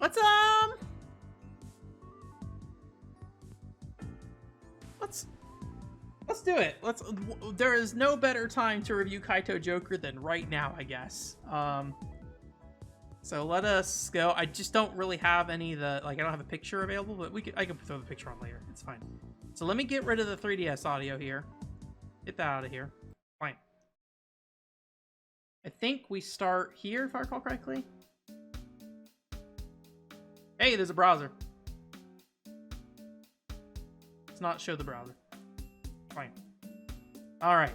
Let's do it. There is no better time to review Kaitō Joker than right now, I guess. So let us go. I just don't really have any of the, like, I don't have a picture available, but I can throw the picture on later. It's fine. So let me get rid of the 3DS audio here. Get that out of here. Fine. I think we start here, if I recall correctly. Hey, there's a browser. Let's not show the browser. Fine. All right.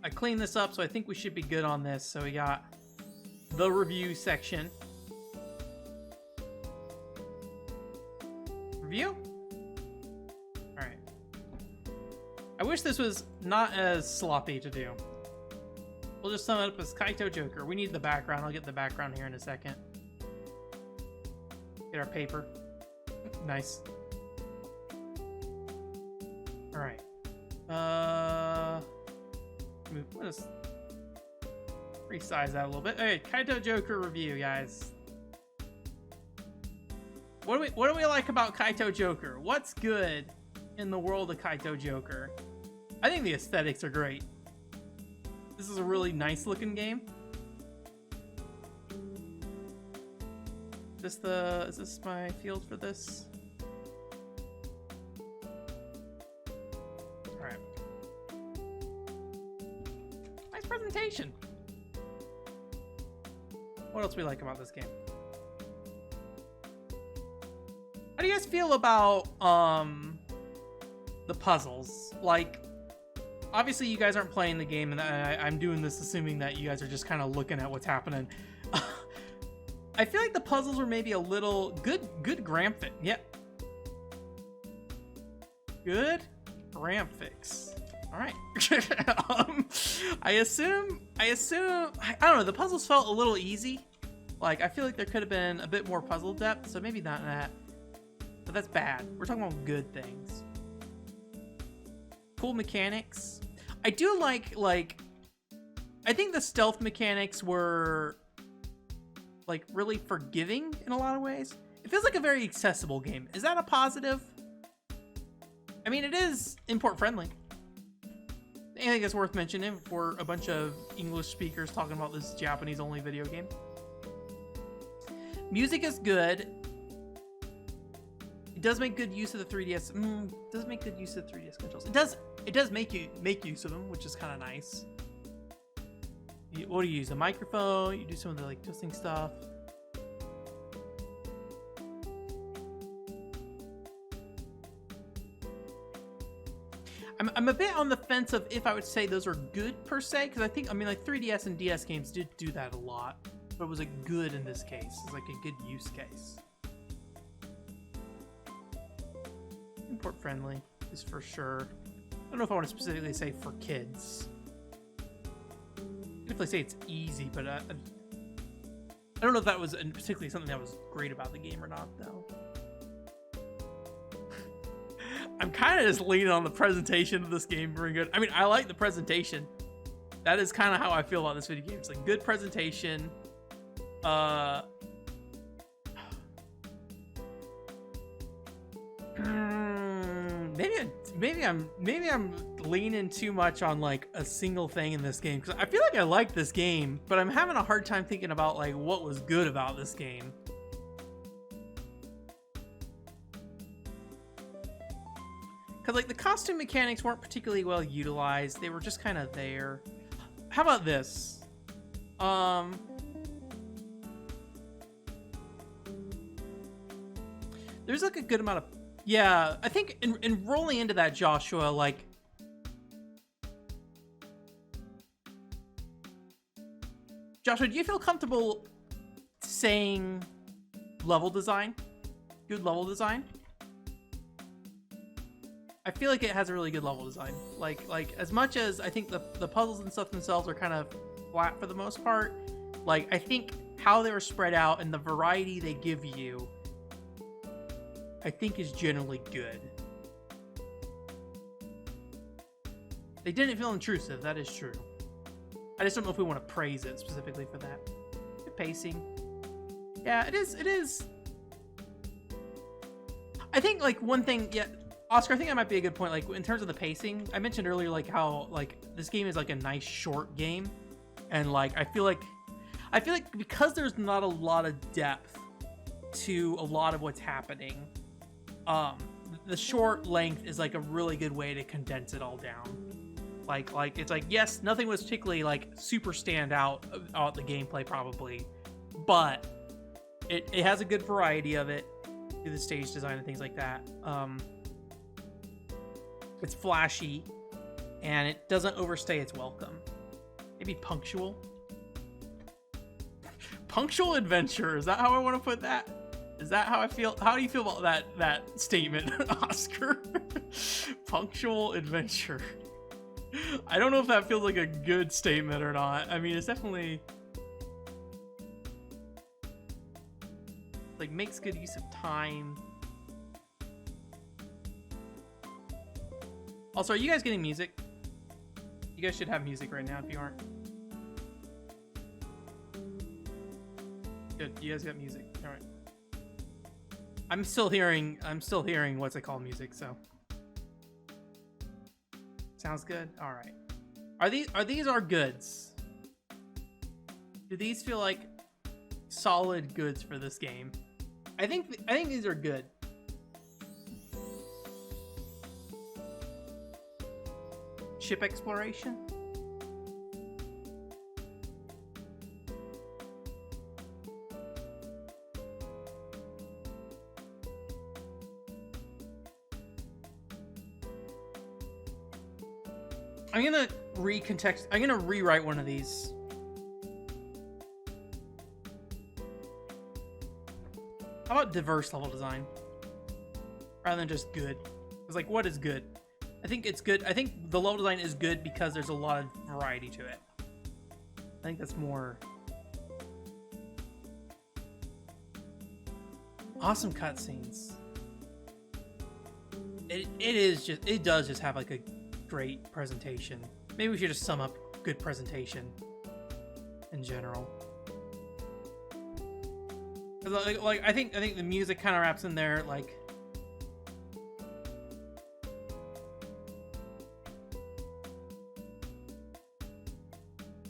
I cleaned this up, so I think we should be good on this. So we got the review section. Review? All right. I wish this was not as sloppy to do. We'll just sum it up as Kaitō Joker. We need the background. I'll get the background here in a second. Get our paper. Nice. All right. Let's resize that a little bit. Okay, Kaitō Joker review, guys. What do we like about Kaitō Joker? What's good in the world of Kaitō Joker? I think the aesthetics are great. This is a really nice looking game. Is this my field for this? All right. Nice presentation. What else we like about this game? How do you guys feel about the puzzles? Like, obviously you guys aren't playing the game, and I'm doing this assuming that you guys are just kind of looking at what's happening. I feel like the puzzles were maybe a little good Gramphics. Yep. Good Gramphics. All right. I assume, I don't know, the puzzles felt a little easy. Like, I feel like there could have been a bit more puzzle depth, so maybe not that. But that's bad. We're talking about good things. Cool mechanics. I do like, I think the stealth mechanics were, like, really forgiving in a lot of ways. It feels like a very accessible game. Is that a positive? I mean, it is import friendly. I think it's worth mentioning for a bunch of English speakers talking about this Japanese only video game. Music is good. It does make good use of the 3DS. It does make good use of the 3DS controls. It does make use of them, which is kind of nice. What do you use? A microphone? You do some of the, like, twisting stuff. I'm a bit on the fence of if I would say those are good per se, because I mean, like, 3DS and DS games did do that a lot, but it was a good in this case. It's like a good use case. Import friendly is for sure. I don't know if I want to specifically say for kids. If I say it's easy, but I don't know if that was particularly something that was great about the game or not, though. I'm kind of just leaning on the presentation of this game being good. I mean, I like the presentation. That is kind of how I feel about this video game. It's like good presentation. Maybe I'm leaning too much on, like, a single thing in this game, because I feel like I like this game, but I'm having a hard time thinking about, like, what was good about this game. Because, like, the costume mechanics weren't particularly well utilized. They were just kind of there. How about this? There's, like, a good amount of... Yeah, I think in rolling into that, Joshua, like... Joshua, do you feel comfortable saying level design? Good level design? I feel like it has a really good level design. Like as much as I think the puzzles and stuff themselves are kind of flat for the most part, like, I think how they were spread out and the variety they give you, I think, is generally good. They didn't feel intrusive, that is true. I just don't know if we want to praise it specifically for that. Good pacing. Yeah, it is. It is. I think like one thing, yeah, Oscar, I think that might be a good point. Like in terms of the pacing, I mentioned earlier, like how like this game is like a nice short game, and like I feel like because there's not a lot of depth to a lot of what's happening, the short length is like a really good way to condense it all down. Like it's like, yes, nothing was particularly like super stand out about the gameplay probably, but it has a good variety of it through the stage design and things like that. It's flashy and it doesn't overstay its welcome. Maybe punctual. Punctual adventure. Is that how I want to put that? Is that how I feel? How do you feel about that statement, Oscar? Punctual adventure. I don't know if that feels like a good statement or not. I mean, it's definitely like makes good use of time. Also, are you guys getting music? You guys should have music right now if you aren't. Good, you guys got music. All right. I'm still hearing what's it called, music, so. Sounds good. All right. Are these our goods? Do these feel like solid goods for this game? I think these are good. Ship exploration? I'm gonna rewrite one of these. How about diverse level design? Rather than just good. It's like, what is good? I think it's good. I think the level design is good because there's a lot of variety to it. I think that's more... Awesome cutscenes. It does just have like a great presentation. Maybe we should just sum up good presentation in general. Like I think the music kind of wraps in there. Like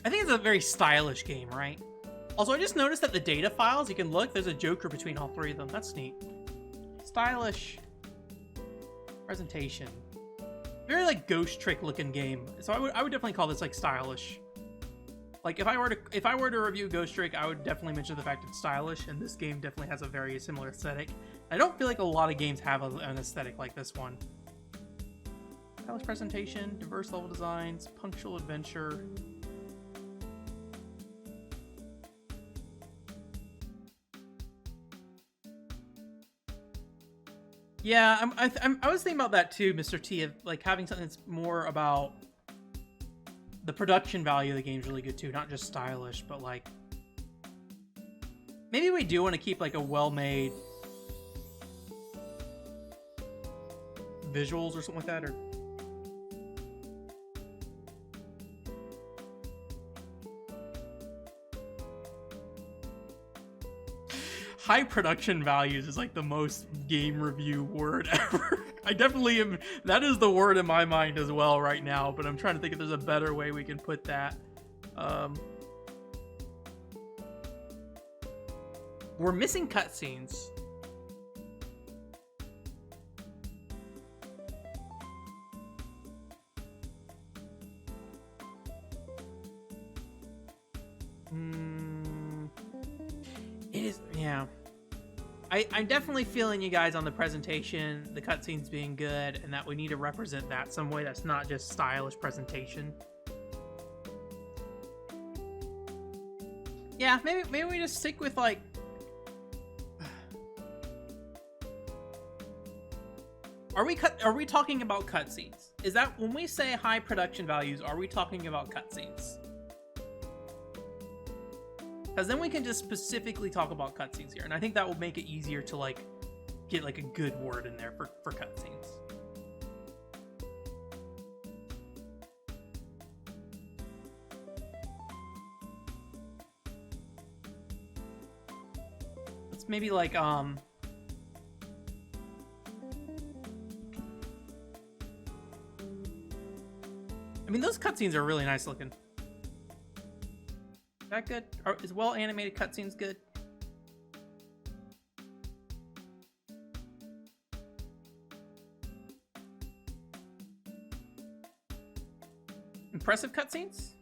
I think it's a very stylish game, right? Also, I just noticed that the data files, you can look, there's a Joker between all three of them. That's neat. Stylish presentation. Very like Ghost Trick looking game. So I would definitely call this like stylish. Like if I were to review Ghost Trick, I would definitely mention the fact it's stylish, and this game definitely has a very similar aesthetic. I don't feel like a lot of games have an aesthetic like this one. Stylish presentation, diverse level designs, punctual adventure. Yeah, I was thinking about that too, MisterT, of like having something that's more about the production value of the game is really good too, not just stylish, but like maybe we do want to keep like a well-made visuals or something like that, or high production values is like the most game review word ever. I definitely am. That is the word in my mind as well right now, but I'm trying to think if there's a better way we can put that. We're missing cutscenes. It is, yeah. I'm definitely feeling you guys on the presentation, the cutscenes being good, and that we need to represent that some way that's not just stylish presentation. Yeah, maybe we just stick with like... Are we talking about cutscenes? Is that when we say high production values, are we talking about cutscenes? Because then we can just specifically talk about cutscenes here, and I think that will make it easier to like get like a good word in there for cutscenes. maybe like I mean, those cutscenes are really nice looking. Is that good? Is well animated cutscenes good? Impressive cutscenes?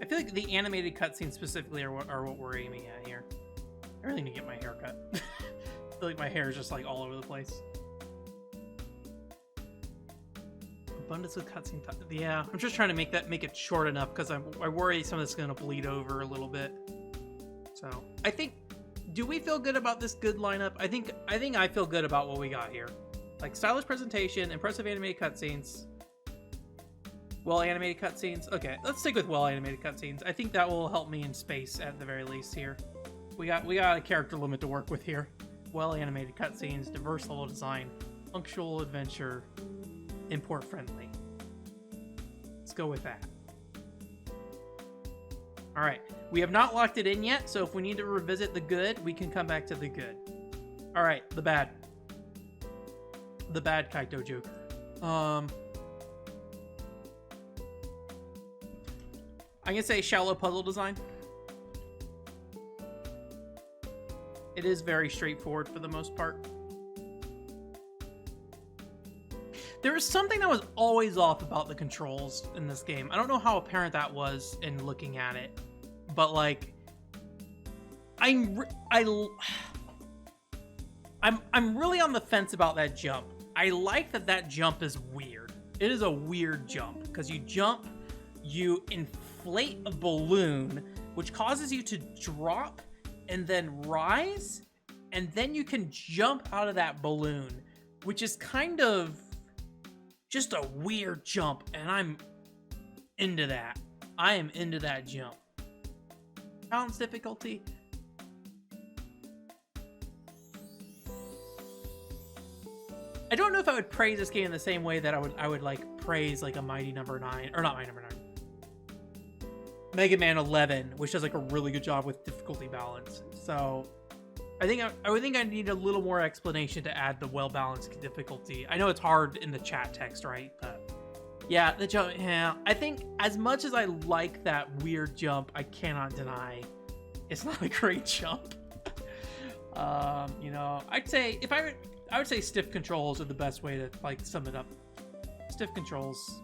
I feel like the animated cutscenes specifically are what we're aiming at here. I really need to get my hair cut. I feel like my hair is just like all over the place. Abundance of cutscene. Yeah, I'm just trying to make it short enough because I worry some of this is gonna bleed over a little bit. So I think, do we feel good about this good lineup? I think I feel good about what we got here. Like stylish presentation, impressive animated cutscenes, well animated cutscenes. Okay, let's stick with well animated cutscenes. I think that will help me in space at the very least here. We got a character limit to work with here. Well animated cutscenes, diverse level design, punctual adventure, import friendly. Let's go with that. All right, we have not locked it in yet, so if we need to revisit the good, we can come back to the good. All right, the bad. The bad Kaitō Joker. I'm gonna say shallow puzzle design. It is very straightforward for the most part. There was something that was always off about the controls in this game. I don't know how apparent that was in looking at it, but like, I'm really on the fence about that jump. I like that jump is weird. It is a weird jump because you jump, you inflate a balloon, which causes you to drop and then rise, and then you can jump out of that balloon, which is kind of just a weird jump, and I'm into that. I am into that jump. Balance difficulty. I don't know if I would praise this game in the same way that I would like praise like a Mighty Number 9, or not Mighty Number 9. Mega Man 11, which does like a really good job with difficulty balance. So I would think I need a little more explanation to add the well-balanced difficulty. I know it's hard in the chat text, right? But yeah, the jump. Yeah, I think as much as I like that weird jump, I cannot deny it's not a great jump. You know, I'd say I would say stiff controls are the best way to like sum it up. Stiff controls,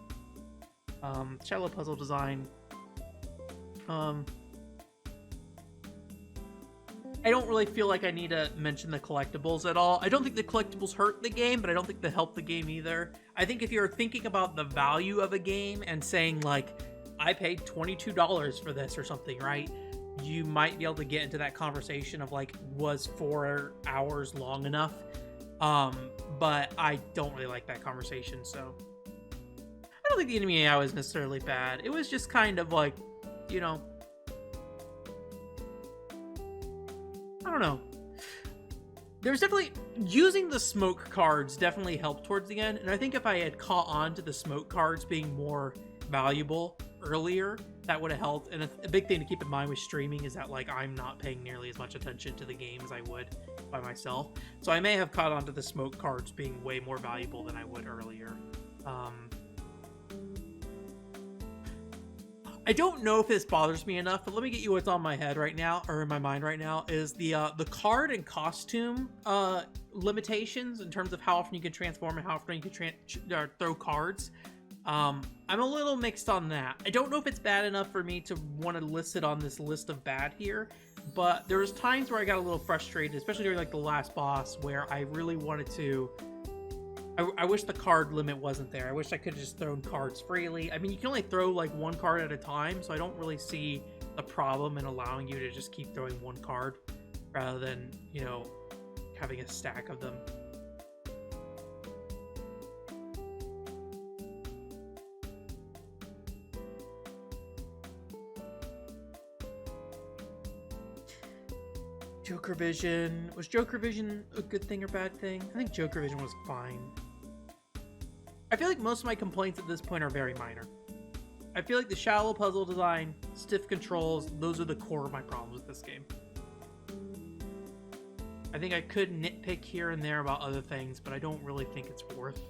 shallow puzzle design. I don't really feel like I need to mention the collectibles at all. I don't think the collectibles hurt the game, but I don't think they help the game either. I think if you're thinking about the value of a game and saying like, I paid $22 for this or something, right? You might be able to get into that conversation of like, was 4 hours long enough? But I don't really like that conversation, so I don't think the enemy AI was necessarily bad. It was just kind of like, you know, I don't know. There's definitely, using the smoke cards definitely helped towards the end, and I think if I had caught on to the smoke cards being more valuable earlier, that would have helped. And a big thing to keep in mind with streaming is that like I'm not paying nearly as much attention to the game as I would by myself, so I may have caught on to the smoke cards being way more valuable than I would earlier. I don't know if this bothers me enough, but let me get you what's on my head right now, or in my mind right now, is the card and costume limitations in terms of how often you can transform and how often you can throw cards. I'm a little mixed on that. I don't know if it's bad enough for me to want to list it on this list of bad here, but there was times where I got a little frustrated, especially during like the last boss, where I really wanted to... I wish the card limit wasn't there. I wish I could have just thrown cards freely. I mean, you can only throw like one card at a time, so I don't really see a problem in allowing you to just keep throwing one card rather than, you know, having a stack of them. Joker Vision. Was Joker Vision a good thing or bad thing? I think Joker Vision was fine. I feel like most of my complaints at this point are very minor. I feel like the shallow puzzle design, stiff controls, those are the core of my problems with this game. I think I could nitpick here and there about other things, but I don't really think it's worth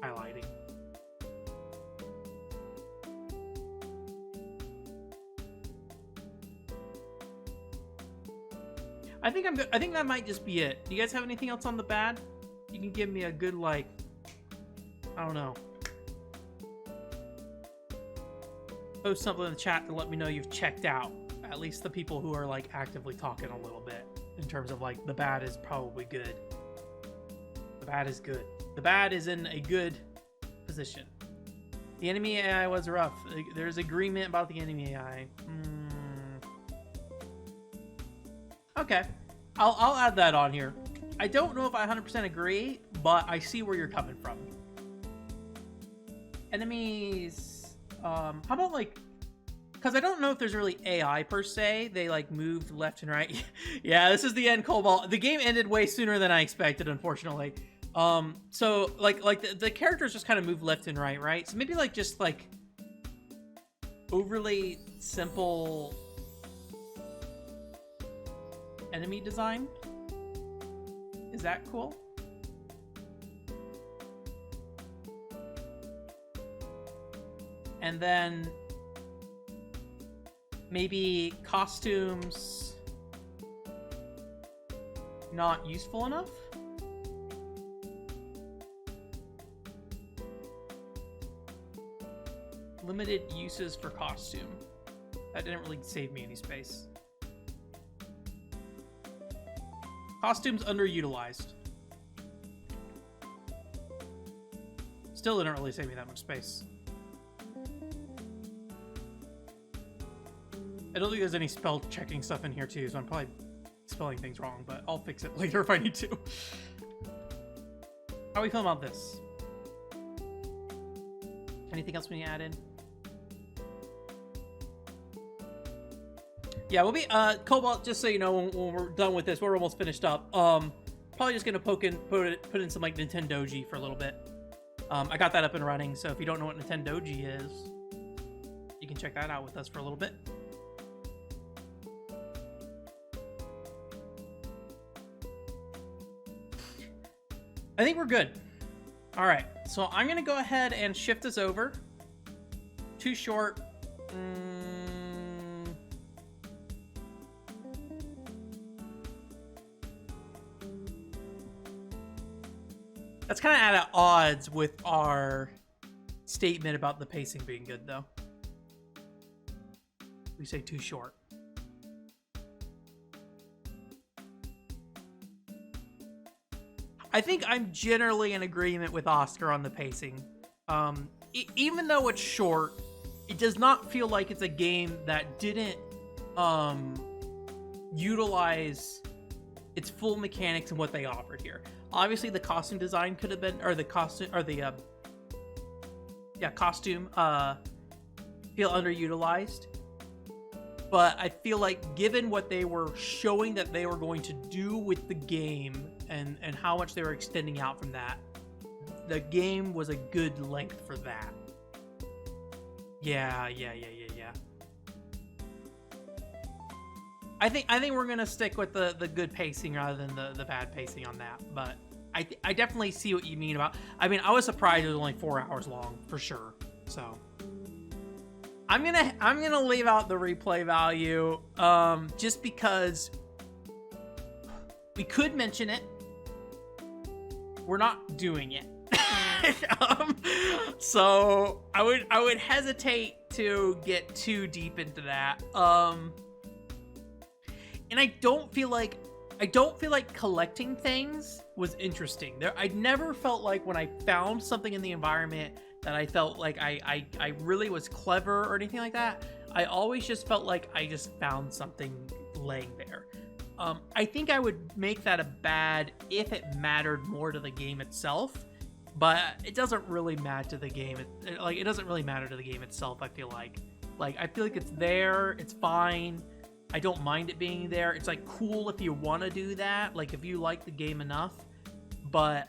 highlighting. I think I'm good. I think that might just be it. Do you guys have anything else on the bad? You can give me a good, like, I don't know. Post something in the chat to let me know you've checked out. At least the people who are, like, actively talking a little bit. In terms of, like, the bad is probably good. The bad is good. The bad is in a good position. The enemy AI was rough. There's agreement about the enemy AI. Okay. I'll add that on here. I don't know if I 100% agree, but I see where you're coming from. Enemies... how about, like... Because I don't know if there's really AI per se. They, like, moved left and right. Yeah, this is the end, Cobalt. The game ended way sooner than I expected, unfortunately. So, like the characters just kind of move left and right? So maybe, like, just, like, overly simple enemy design. Is that cool? And then maybe costumes not useful enough? Limited uses for costume. That didn't really save me any space. Costumes underutilized. Still didn't really save me that much space. I don't think there's any spell checking stuff in here too, so I'm probably spelling things wrong, but I'll fix it later if I need to. How are we feeling about this? Anything else we need to add in? Yeah, we'll be, Cobalt, just so you know, when we're done with this, we're almost finished up. Probably just gonna put in some, like, Nintendoji for a little bit. I got that up and running, so if you don't know what Nintendoji is, you can check that out with us for a little bit. I think we're good. All right, so I'm gonna go ahead and shift this over. Too short. That's kind of at odds with our statement about the pacing being good, though. We say too short. I think I'm generally in agreement with Oskar on the pacing. Even though it's short, it does not feel like it's a game that didn't utilize its full mechanics and what they offered here. Obviously, the costume design could have been, or the costume, or the costume feel underutilized. But I feel like given what they were showing that they were going to do with the game and how much they were extending out from that, the game was a good length for that. Yeah. I think we're gonna stick with the good pacing rather than the bad pacing on that. But I definitely see what you mean about. I mean, I was surprised it was only 4 hours long for sure. So I'm gonna leave out the replay value just because we could mention it. We're not doing it. So I would hesitate to get too deep into that. And I don't feel like collecting things was interesting. I never felt like when I found something in the environment that I felt like I really was clever or anything like that. I always just felt like I just found something laying there. I think I would make that a bad if it mattered more to the game itself, but it doesn't really matter to the game. It doesn't really matter to the game itself. I feel like it's there. It's fine. I don't mind it being there. It's like cool if you want to do that, like if you like the game enough. But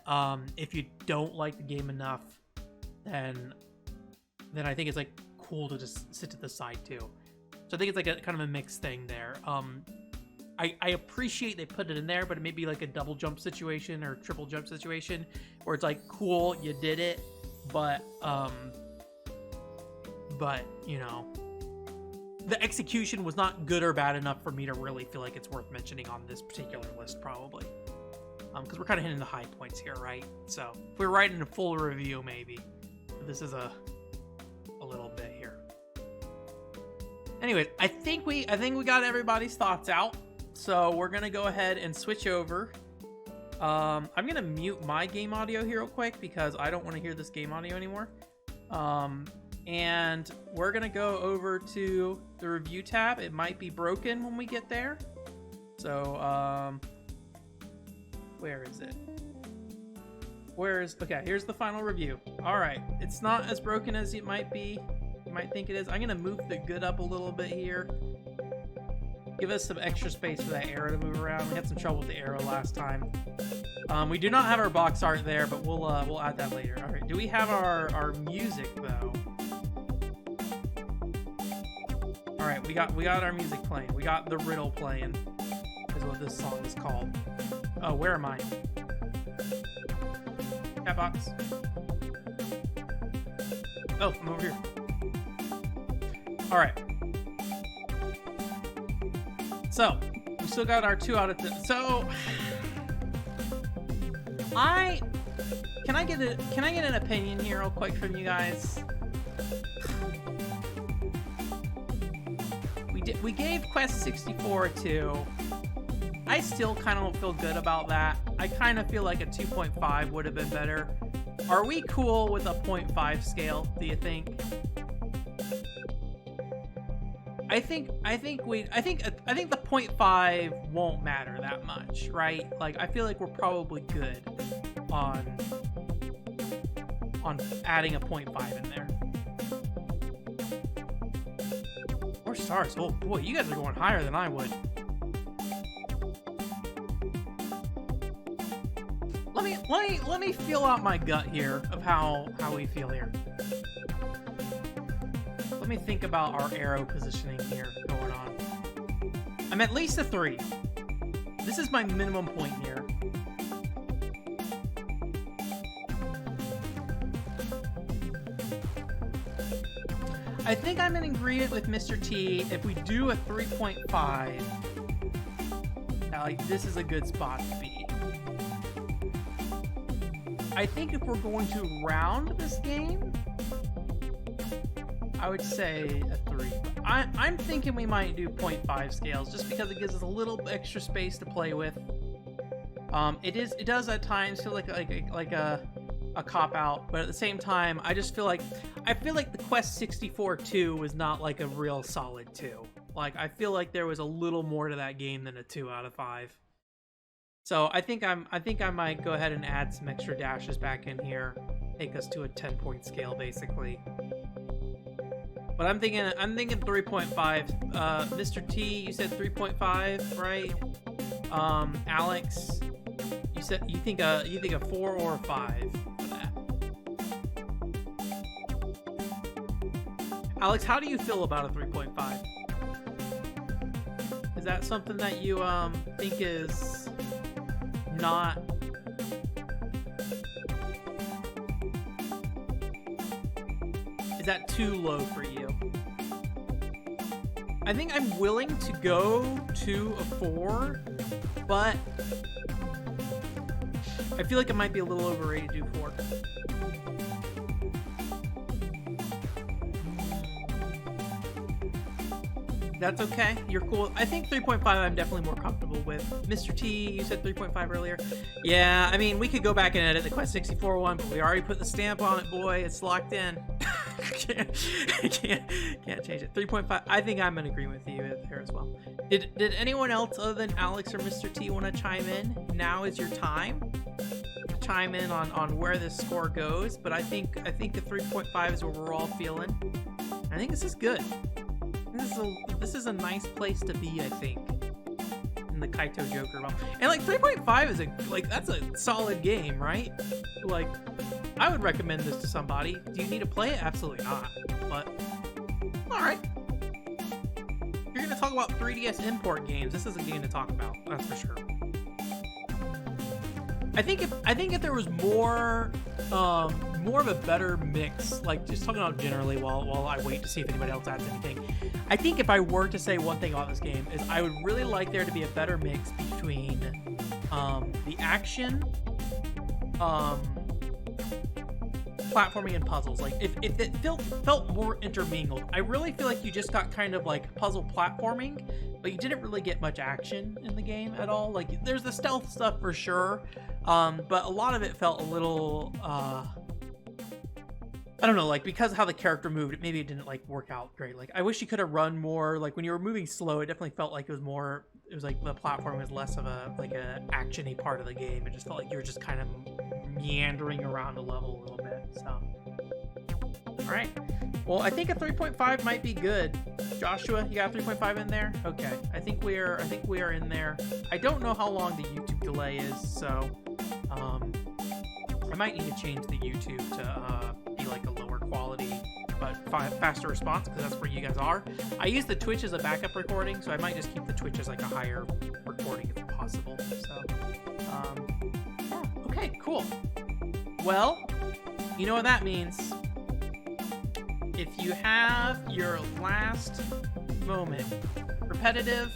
if you don't like the game enough, then I think it's like cool to just sit to the side too. So I think it's like a kind of a mixed thing there. I appreciate they put it in there, but it may be like a double jump situation or triple jump situation where it's like, cool, you did it, but you know, the execution was not good or bad enough for me to really feel like it's worth mentioning on this particular list, probably. Because we're kind of hitting the high points here, right? So if we're writing a full review, maybe. But this is a little bit here. Anyways, I think we got everybody's thoughts out. So we're gonna go ahead and switch over. I'm gonna mute my game audio here real quick because I don't want to hear this game audio anymore. And we're gonna go over to the review tab. It might be broken when we get there. So where is it? Okay, here's the final review. All right, it's not as broken as it might be. You might think it is. I'm gonna move the good up a little bit here. Give us some extra space for that arrow to move around. We had some trouble with the arrow last time. We do not have our box art there, but we'll add that later. All right, do we have our music though? All right, we got our music playing. We got the riddle playing, is what this song is called. Oh, where am I? Chat box. Oh, I'm over here. All right. So we still got our 2 out of 10. So can I get an opinion here real quick from you guys? We gave Quest 64 a 2. I still kind of don't feel good about that. I kind of feel like a 2.5 would have been better. Are we cool with a 0.5 scale, do you think? I think the 0.5 won't matter that much, right? Like, I feel like we're probably good on adding a 0.5 in there. 4 stars. Oh boy, you guys are going higher than I would. Let me feel out my gut here of how we feel here. Let me think about our arrow positioning here going on. I'm at least a 3. This is my minimum point here. I think I'm in agreement with MisterT. If we do a 3.5, like, this is a good spot to be. I think if we're going to round this game, I would say a 3. I'm thinking we might do 0.5 scales just because it gives us a little extra space to play with. It does at times feel like a cop out, but at the same time, I feel like the Quest 64 2 was not like a real solid 2. Like, I feel like there was a little more to that game than a 2 out of 5. So I think I might go ahead and add some extra dashes back in here, take us to a 10-point scale basically. But I'm thinking 3.5. MisterT, you said 3.5, right? Alex, you think a 4 or a 5 for that. Alex, how do you feel about a 3.5? Is that something that you think is not? Is that too low for you? I think I'm willing to go to a 4, but I feel like it might be a little overrated to do 4. That's okay. You're cool. I think 3.5 I'm definitely more comfortable with. MisterT, you said 3.5 earlier. Yeah, I mean, we could go back and edit the Quest 64 one, but we already put the stamp on it, boy. It's locked in. can't change it. 3.5. I think I'm in agreement with you there as well. Did anyone else other than Alex or MisterT want to chime in? Now is your time to chime in on where this score goes. But I think the 3.5 is what we're all feeling. I think this is good. This is a nice place to be, I think, in the Kaitō Joker realm. And like 3.5 is that's a solid game, right? Like, I would recommend this to somebody. Do you need to play it? Absolutely not. But all right. You're gonna talk about 3DS import games. This is a game to talk about. That's for sure. I think if there was more of a better mix, like just talking about generally while I wait to see if anybody else adds anything. I think if I were to say one thing about this game is I would really like there to be a better mix between the action, platforming, and puzzles. Like if it felt more intermingled. I really feel like you just got kind of like puzzle platforming, but you didn't really get much action in the game at all. Like there's the stealth stuff for sure, but a lot of it felt a little I don't know, like because of how the character moved, maybe it didn't like work out great. Like I wish you could have run more. Like when you were moving slow, it definitely felt like it was more. It was like the platform was less of a actiony part of the game. It just felt like you were just kind of meandering around a level a little bit. So, all right. Well, I think a 3.5 might be good. Joshua, you got a 3.5 in there? Okay. I think we are in there. I don't know how long the YouTube delay is, so I might need to change the YouTube to be like a lower quality but faster response, because that's where you guys are. I use the Twitch as a backup recording, so I might just keep the Twitch as like a higher recording if possible. So, okay, cool. Well, you know what that means. If you have your last moment, repetitive,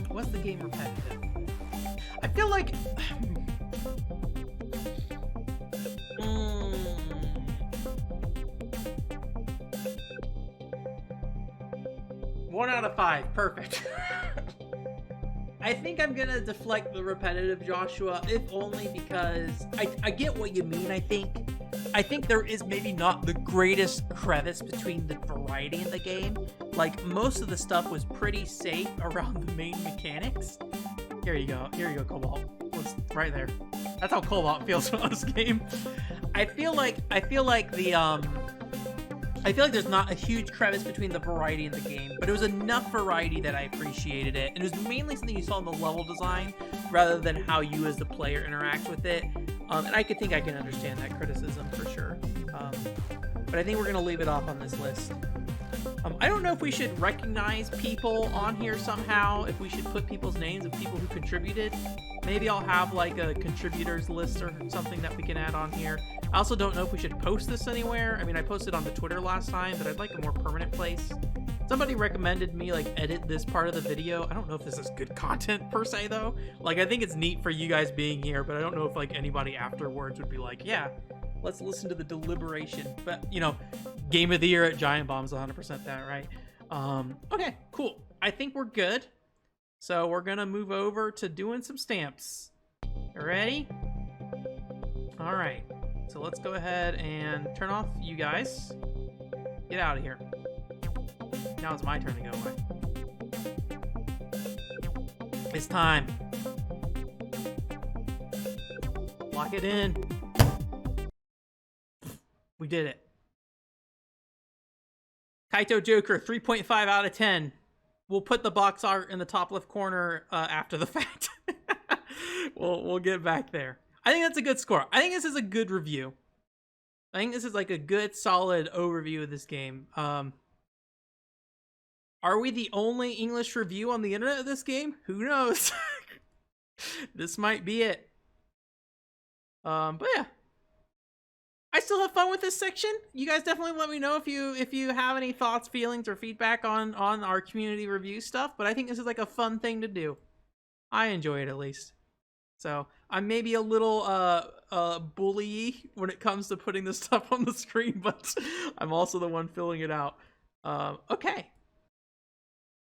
what's the game repetitive? I feel like 1 out of 5, perfect. I think I'm gonna deflect the repetitive, Joshua, if only because I get what you mean. I think there is maybe not the greatest crevice between the variety in the game. Like most of the stuff was pretty safe around the main mechanics. Here you go, Cobalt. It's right there. That's how Cobalt feels about this game. I feel like there's not a huge crevice between the variety in the game, but it was enough variety that I appreciated it. And it was mainly something you saw in the level design rather than how you as the player interact with it. And I can understand that criticism for sure. But I think we're going to leave it off on this list. I don't know if we should recognize people on here somehow, if we should put people's names of people who contributed. Maybe I'll have like a contributors list or something that we can add on here. I also don't know if we should post this anywhere. I mean, I posted on the Twitter last time, but I'd like a more permanent place. Somebody recommended me like edit this part of the video. I don't know if this is good content per se though. Like I think it's neat for you guys being here, but I don't know if like anybody afterwards would be like, yeah, let's listen to the deliberation. But you know, game of the year at Giant Bomb's 100% that, right? Okay, cool. I think we're good. So we're gonna move over to doing some stamps. You ready? All right. So let's go ahead and turn off you guys. Get out of here. Now it's my turn to go away. It's time. Lock it in. We did it. Kaitō Joker, 3.5 out of 10. We'll put the box art in the top left corner after the fact. We'll get back there. I think that's a good score. I think this is a good review. I think this is like a good, solid overview of this game. Are we the only English review on the internet of this game? Who knows? This might be it. But yeah. I still have fun with this section. You guys definitely let me know if you have any thoughts, feelings, or feedback on our community review stuff. But I think this is like a fun thing to do. I enjoy it at least. So I'm maybe a little bully when it comes to putting this stuff on the screen, but I'm also the one filling it out. Okay.